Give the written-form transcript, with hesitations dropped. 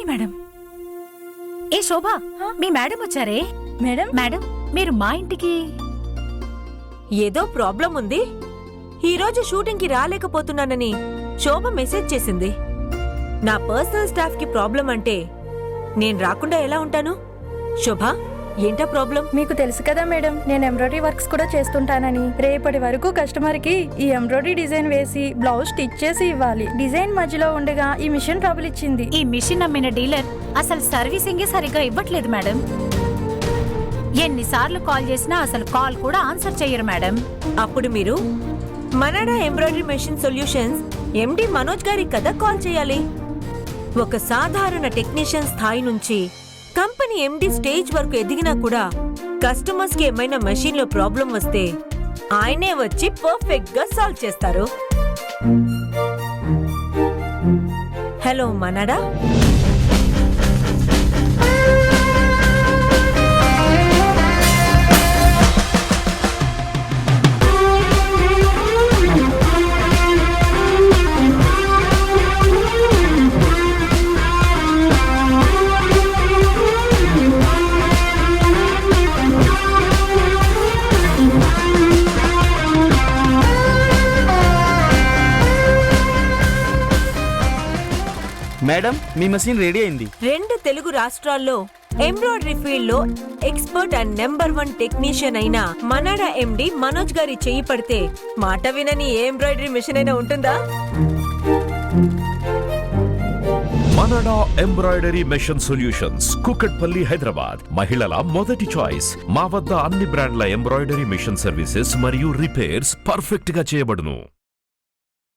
Morning madam. ఏ శోభ, మీ madam వచ్చారే. మేడం మేడం, మీరు మా ఇంటికి. ఏదో ప్రాబ్లం ఉంది, ఈరోజు షూటింగ్ కి రాలేకపోతున్నానని శోభ మెసేజ్ చేసింది. నా పర్సనల్ స్టాఫ్ కి ప్రాబ్లం అంటే నేను రాకుండా ఎలా ఉంటాను? శోభ, ఏంటా ప్రాబ్లం? మీకు తెలుసు కదా మేడం, నేను ఎంబ్రాయిడరీ వర్క్స్ కూడా చేస్తుంటానని. రేపటి వరకు కస్టమర్ కి ఈ ఎంబ్రాయిడరీ డిజైన్ వేసి బ్లౌజ్ స్టిచ్ చేసి ఇవ్వాలి. డిజైన్ మధ్యలో ఉండగా ఈ మిషన్ ట్రబుల్ ఇచ్చింది. ఈ మిషన్ అమ్మిన డీలర్ అసలు సర్వీసింగే సరిగ్గా ఇవ్వట్లేదు మేడం. ఎన్నిసార్లు కాల్ చేసినా అసలు కాల్ కూడా ఆన్సర్ చెయ్యరు మేడం. అప్పుడు మీరు మనడా ఎంబ్రాయిడరీ మెషిన్ సొల్యూషన్స్ ఎండి మనోజ్ గారికి కదా కాల్ చేయాలి. ఒక సాధారణ టెక్నీషియన్ స్థాయి నుంచి కంపెనీ ఎండి స్టేజ్ వరకు ఎదిగినా కూడా కస్టమర్స్ కి ఏమైనా మెషిన్ లో ప్రాబ్లం వస్తే ఆయనే వచ్చి పర్ఫెక్ట్ గా సాల్వ్ చేస్తారు. హలో మనడా. మేడం, మీ మషీన్ రెడీ అయింది. 2 తెలుగు రాష్ట్రాల్లో ఎంబ్రాయిడరీ ఫీల్డ్ లో ఎక్స్పర్ట్ అండ్ నెంబర్ 1 టెక్నీషియన్ అయిన మనడా ఎండి మనోజ్ గారి చెయ్యి పడితే మాట వినని ఏ ఎంబ్రాయిడరీ మిషన్ అయినా ఉంటుందా? మనడా embroidery machine solutions, Kukatpally, Hyderabad. మహిళల మొదటి చాయిస్. మా వద్ద అన్ని బ్రాండ్ల ఎంబ్రాయిడరీ మెషిన్ సర్వీసెస్ మరియు రిపేర్స్ పర్ఫెక్ట్ గా చేయబడును.